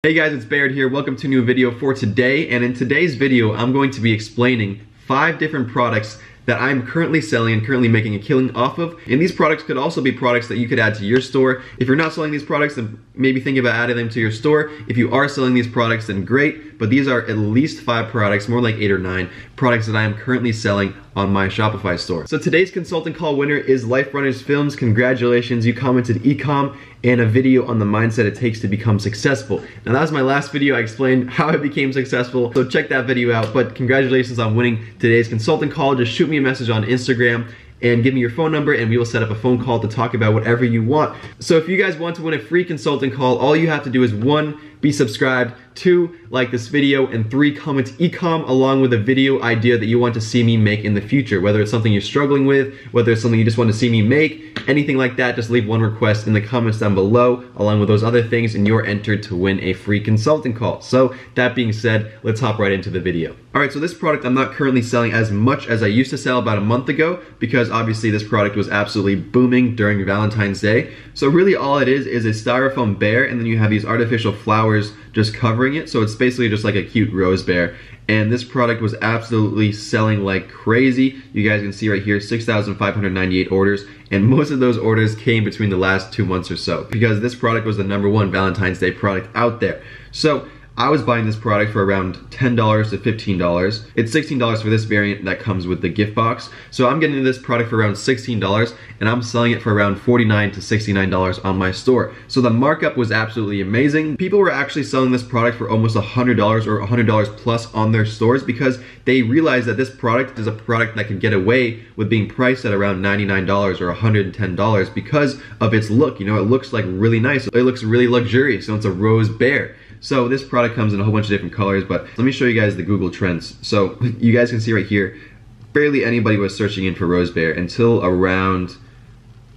Hey guys, it's Baird here. Welcome to a new video for today. And in today's video, I'm going to be explaining 5 different products that I'm currently selling and currently making a killing off of. And these products could also be products that you could add to your store. If you're not selling these products, then maybe think about adding them to your store. If you are selling these products, then great. But these are at least 5 products, more like 8 or 9 products that I am currently selling on my Shopify store. So today's consulting call winner is Life Runners Films. Congratulations, you commented ecom and a video on the mindset it takes to become successful. Now that was my last video. I explained how I became successful, so check that video out. But congratulations on winning today's consulting call. Just shoot me a message on Instagram and give me your phone number and we will set up a phone call to talk about whatever you want. So if you guys want to win a free consulting call, all you have to do is 1, be subscribed, 2, like this video, and 3, comment ecom along with a video idea that you want to see me make in the future. Whether it's something you're struggling with, whether it's something you just want to see me make, anything like that, just leave 1 request in the comments down below along with those other things and you're entered to win a free consulting call. So that being said, let's hop right into the video. Alright, so this product I'm not currently selling as much as I used to sell about a month ago because obviously this product was absolutely booming during Valentine's Day. So really all it is a styrofoam bear, and then you have these artificial flowers just covering it. So it's basically just like a cute rose bear. And this product was absolutely selling like crazy. You guys can see right here, 6,598 orders. And most of those orders came between the last 2 months or so because this product was the #1 Valentine's Day product out there. So I was buying this product for around $10 to $15. It's $16 for this variant that comes with the gift box. So I'm getting this product for around $16 and I'm selling it for around $49 to $69 on my store. So the markup was absolutely amazing. People were actually selling this product for almost $100 or $100 plus on their stores because they realized that this product is a product that can get away with being priced at around $99 or $110 because of its look. You know, it looks like really nice. It looks really luxurious. So it's a rose bear. So this product comes in a whole bunch of different colors, but let me show you guys the Google Trends. So you guys can see right here, barely anybody was searching in for rose bear until around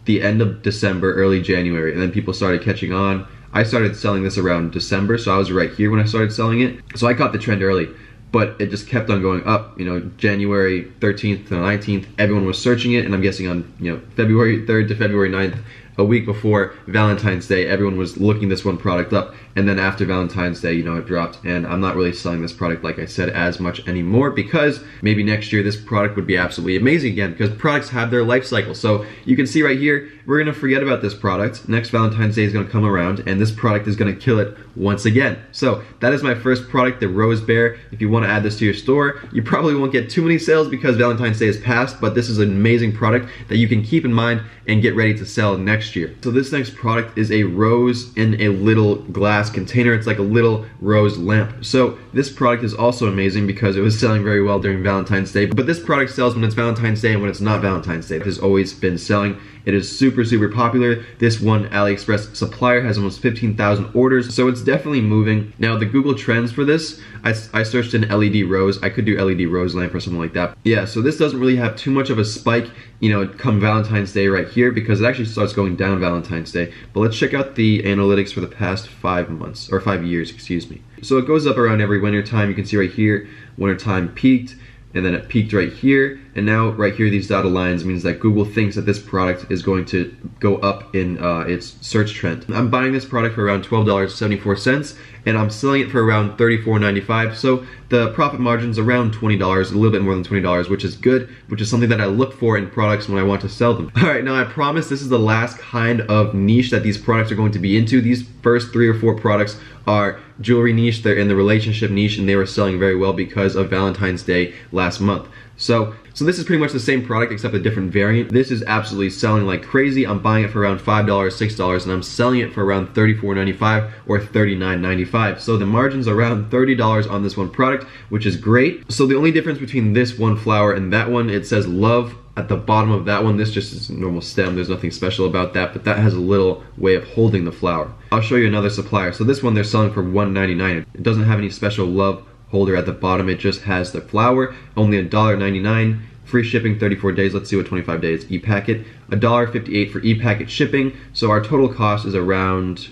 the end of December, early January, and then people started catching on. I started selling this around December, so I was right here when I started selling it. So I caught the trend early, but it just kept on going up. You know, January 13th to 19th, everyone was searching it, and I'm guessing on, you know, February 3rd to February 9th, a week before Valentine's Day, everyone was looking this one product up, and then after Valentine's Day, you know, it dropped, and I'm not really selling this product, like I said, as much anymore because maybe next year this product would be absolutely amazing again because products have their life cycle. So you can see right here, we're gonna forget about this product. Next Valentine's Day is gonna come around, and this product is gonna kill it once again. So that is my first product, the Rose Bear. If you wanna add this to your store, you probably won't get too many sales because Valentine's Day is past, but this is an amazing product that you can keep in mind and get ready to sell next year. So this next product is a rose in a little glass container. It's like a little rose lamp. So this product is also amazing because it was selling very well during Valentine's Day, but this product sells when it's Valentine's Day and when it's not Valentine's Day. It has always been selling. It is super, super popular. This one AliExpress supplier has almost 15,000 orders, so it's definitely moving. Now the Google Trends for this, I searched in LED rose. I could do LED rose lamp or something like that. Yeah, so this doesn't really have too much of a spike, you know, come Valentine's Day right here because it actually starts going down Valentine's Day. But let's check out the analytics for the past 5 months, or 5 years, excuse me. So it goes up around every winter time. You can see right here, winter time peaked, and then it peaked right here, and now right here these dotted lines means that Google thinks that this product is going to go up in its search trend. I'm buying this product for around $12.74 and I'm selling it for around $34.95, so the profit margin's around $20, a little bit more than $20, which is good, which is something that I look for in products when I want to sell them. Alright, now I promise this is the last kind of niche that these products are going to be into. These first 3 or 4 products are jewelry niche, they're in the relationship niche, and they were selling very well because of Valentine's Day last month. So this is pretty much the same product except a different variant. This is absolutely selling like crazy. I'm buying it for around $5, $6, and I'm selling it for around $34.95 or $39.95. So the margin's around $30 on this one product, which is great. So the only difference between this one flower and that one, it says love at the bottom of that one. This just is a normal stem. There's nothing special about that, but that has a little way of holding the flower. I'll show you another supplier. So this one they're selling for $1.99. It doesn't have any special love holder at the bottom. It just has the flower, only $1.99, free shipping 34 days. Let's see what 25 days e-packet, $1.58 for e-packet shipping. So our total cost is around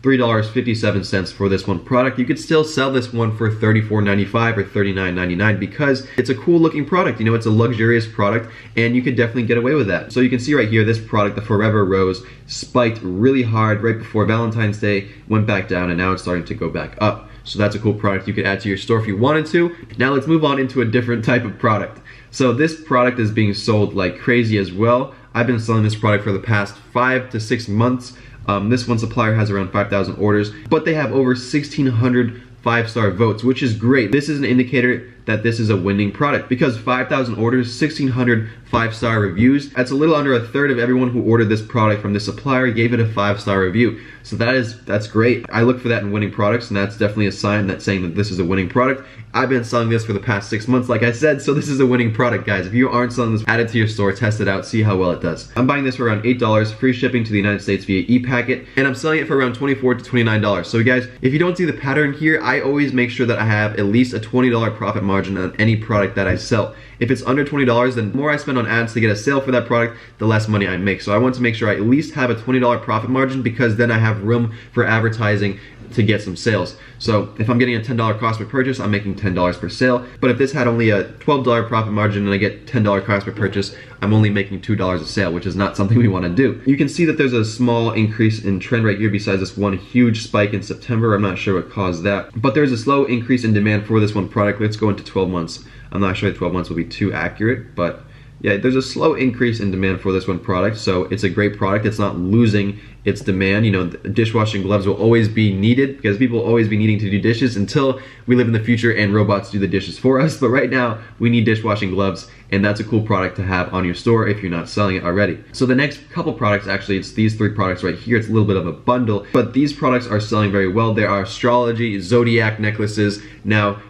$3.57 for this one product. You could still sell this one for $34.95 or $39.99 because it's a cool looking product. You know, it's a luxurious product and you could definitely get away with that. So you can see right here, this product, the Forever Rose, spiked really hard right before Valentine's Day, went back down, and now it's starting to go back up. So that's a cool product you could add to your store if you wanted to. Now let's move on into a different type of product. So this product is being sold like crazy as well. I've been selling this product for the past 5 to 6 months. This one supplier has around 5,000 orders, but they have over 1,600 5-star votes, which is great. This is an indicator that this is a winning product because 5,000 orders, 1,600 5-star reviews, that's a little under a third of everyone who ordered this product from this supplier gave it a 5-star review. So that's great. I look for that in winning products, and that's definitely a sign that's saying that this is a winning product. I've been selling this for the past 6 months, like I said, so this is a winning product, guys. If you aren't selling this, add it to your store, test it out, see how well it does. I'm buying this for around $8, free shipping to the United States via e-packet, and I'm selling it for around $24 to $29. So guys, if you don't see the pattern here, I always make sure that I have at least a $20 profit margin on any product that I sell. If it's under $20, then the more I spend on ads to get a sale for that product, the less money I make. So I want to make sure I at least have a $20 profit margin because then I have room for advertising to get some sales. So if I'm getting a $10 cost per purchase, I'm making $10 per sale. But if this had only a $12 profit margin and I get $10 cost per purchase, I'm only making $2 a sale, which is not something we want to do. You can see that there's a small increase in trend right here besides this one huge spike in September. I'm not sure what caused that. But there's a slow increase in demand for this one product. Let's go into 12 months. I'm not sure 12 months will be too accurate, but yeah, there's a slow increase in demand for this one product, so it's a great product. It's not losing its demand. You know, dishwashing gloves will always be needed because people will always be needing to do dishes until we live in the future and robots do the dishes for us. But right now, we need dishwashing gloves, and that's a cool product to have on your store if you're not selling it already. So the next couple products, actually, it's these 3 products right here. It's a little bit of a bundle, but these products are selling very well. There are astrology, Zodiac necklaces. Now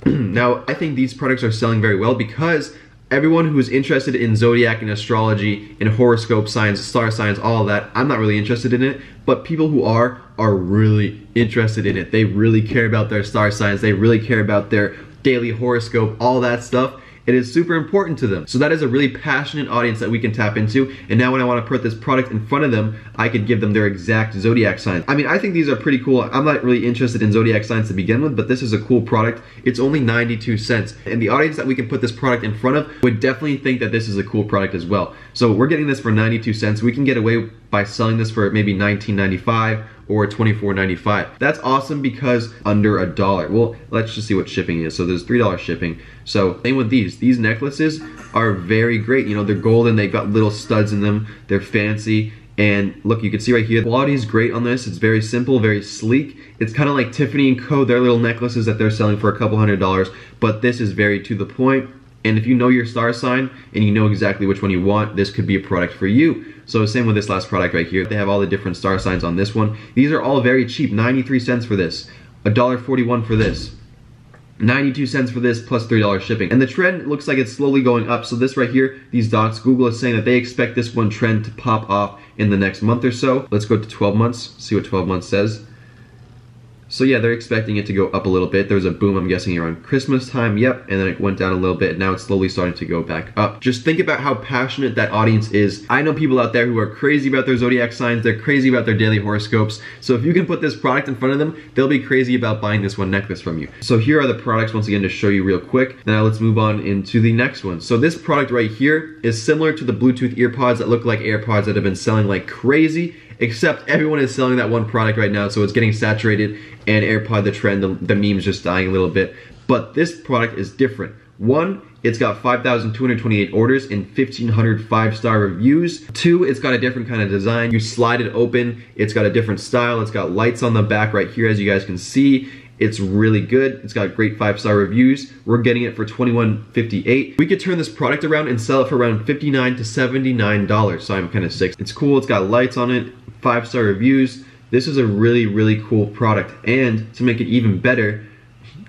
I think these products are selling very well because everyone who's interested in zodiac and astrology and horoscope signs, star signs, all of that, I'm not really interested in it, but people who are really interested in it. They really care about their star signs. They really care about their daily horoscope, all that stuff. It is super important to them. So that is a really passionate audience that we can tap into. And now when I want to put this product in front of them, I could give them their exact zodiac signs. I mean, I think these are pretty cool. I'm not really interested in zodiac signs to begin with, but this is a cool product. It's only 92 cents. And the audience that we can put this product in front of would definitely think that this is a cool product as well. So we're getting this for 92 cents. We can get away by selling this for maybe $19.95 or $24.95. That's awesome because under $1. Well, let's just see what shipping is. So there's $3 shipping. So same with these. These necklaces are very great. You know, they're golden. They've got little studs in them. They're fancy. And look, you can see right here, the quality is great on this. It's very simple, very sleek. It's kind of like Tiffany & Co. Their little necklaces that they're selling for a couple $100s. But this is very to the point. And if you know your star sign and you know exactly which one you want, this could be a product for you. So same with this last product right here. They have all the different star signs on this one. These are all very cheap, 93 cents for this, $1.41 for this, 92 cents for this, plus $3 shipping. And the trend looks like it's slowly going up. So this right here, these dots, Google is saying that they expect this one trend to pop off in the next month or so. Let's go to 12 months, see what 12 months says. So yeah, they're expecting it to go up a little bit. There was a boom, I'm guessing, around Christmas time, yep, and then it went down a little bit. Now it's slowly starting to go back up. Just think about how passionate that audience is. I know people out there who are crazy about their zodiac signs. They're crazy about their daily horoscopes. So if you can put this product in front of them, they'll be crazy about buying this one necklace from you. So here are the products once again to show you real quick. Now let's move on into the next one. So this product right here is similar to the Bluetooth earpods that look like AirPods that have been selling like crazy, except everyone is selling that one product right now, so it's getting saturated, and AirPod, the trend, the meme's just dying a little bit. But this product is different. One, it's got 5,228 orders and 1,500 5-star reviews. Two, it's got a different kind of design. You slide it open, it's got a different style, it's got lights on the back right here as you guys can see. It's really good. It's got great 5-star reviews. We're getting it for $21.58. We could turn this product around and sell it for around $59 to $79. So I'm kind of sick. It's cool. It's got lights on it, 5-star reviews. This is a really, really cool product. And to make it even better,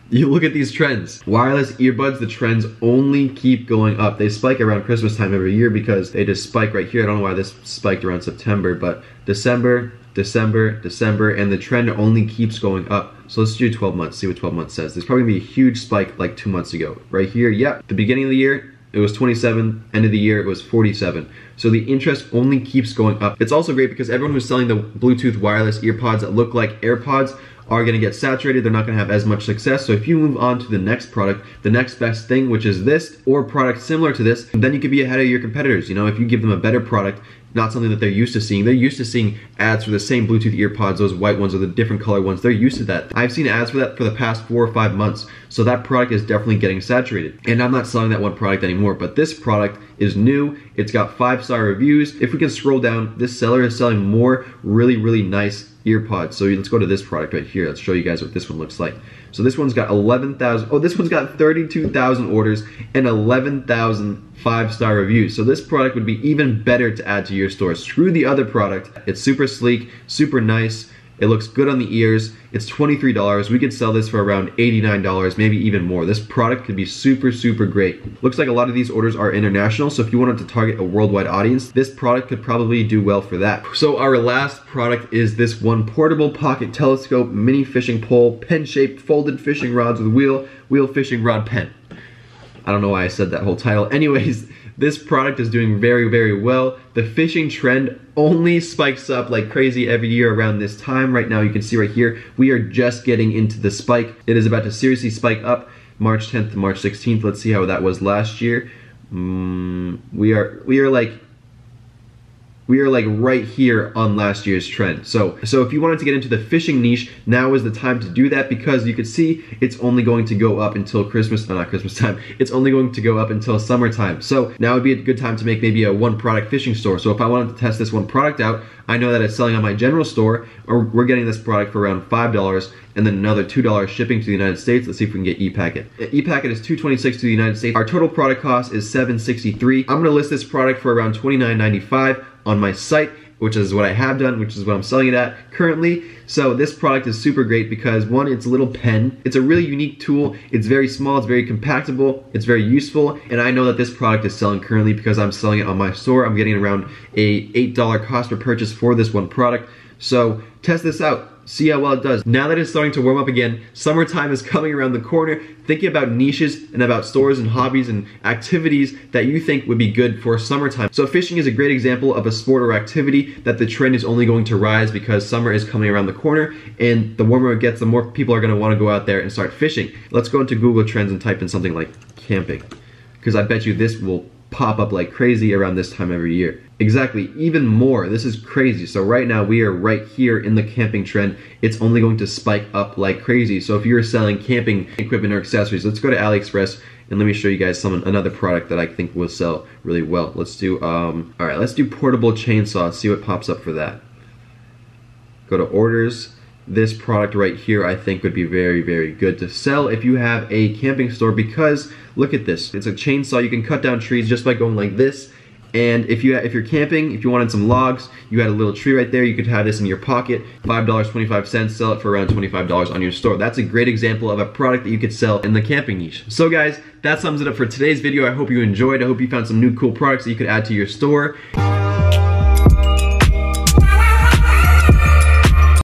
you look at these trends. Wireless earbuds, the trends only keep going up. They spike around Christmas time every year because they just spike right here. I don't know why this spiked around September, but December, and the trend only keeps going up. So let's do 12 months, see what 12 months says. There's probably gonna be a huge spike like 2 months ago. Right here, yep, the beginning of the year, it was 27, end of the year it was 47. So the interest only keeps going up. It's also great because everyone who's selling the Bluetooth wireless earpods that look like AirPods are gonna get saturated, they're not gonna have as much success. So if you move on to the next product, the next best thing, which is this, or product similar to this, then you could be ahead of your competitors. You know, if you give them a better product, not something that they're used to seeing. They're used to seeing ads for the same Bluetooth earpods, those white ones or the different color ones. They're used to that. I've seen ads for that for the past 4 or 5 months. So that product is definitely getting saturated. And I'm not selling that one product anymore, but this product is new. It's got 5-star reviews. If we can scroll down, this seller is selling more really nice earpods. So let's go to this product right here. Let's show you guys what this one looks like. So this one's got 11,000, oh, this one's got 32,000 orders and 11,000 5-star reviews. So this product would be even better to add to your store. Screw the other product. It's super sleek, super nice. It looks good on the ears. It's $23. We could sell this for around $89, maybe even more. This product could be super great. Looks like a lot of these orders are international, so if you wanted to target a worldwide audience, this product could probably do well for that. So our last product is this one portable pocket telescope, mini fishing pole, pen-shaped folded fishing rods with wheel fishing rod pen. I don't know why I said that whole title. Anyways, this product is doing very well. The fishing trend only spikes up like crazy every year around this time. Right now you can see right here, we are just getting into the spike. It is about to seriously spike up March 10th to March 16th. Let's see how that was last year. We are like right here on last year's trend. So if you wanted to get into the fishing niche, now is the time to do that, because you could see it's only going to go up until Christmas, not Christmas time, it's only going to go up until summertime. So now would be a good time to make maybe a one product fishing store. So if I wanted to test this one product out, I know that it's selling on my general store, or we're getting this product for around $5 and then another $2 shipping to the United States. Let's see if we can get e-packet. E-packet is $226 to the United States. Our total product cost is $763. I'm gonna list this product for around $29.95 on my site, which is what I have done, which is what I'm selling it at currently. So this product is super great because one, it's a little pen. It's a really unique tool. It's very small, it's very compactable, it's very useful, and I know that this product is selling currently because I'm selling it on my store. I'm getting around a $8 cost per purchase for this one product. So test this out. See how well it does. Now that it's starting to warm up again, summertime is coming around the corner. Thinking about niches and about stores and hobbies and activities that you think would be good for summertime. So fishing is a great example of a sport or activity that the trend is only going to rise because summer is coming around the corner, and the warmer it gets, the more people are going to want to go out there and start fishing. Let's go into Google Trends and type in something like camping, because I bet you this will pop up like crazy around this time every year. Exactly, even more. This is crazy. So right now we are right here in the camping trend. It's only going to spike up like crazy. So if you're selling camping equipment or accessories, let's go to AliExpress and let me show you guys another product that I think will sell really well. Let's do all right, let's do portable chainsaw. See what pops up for that. Go to orders. This product right here I think would be very good to sell if you have a camping store, because look at this. It's a chainsaw. You can cut down trees just by going like this. And if you're camping, if you wanted some logs, you had a little tree right there, you could have this in your pocket. $5.25, sell it for around $25 on your store. That's a great example of a product that you could sell in the camping niche. So guys, that sums it up for today's video. I hope you enjoyed. I hope you found some new cool products that you could add to your store.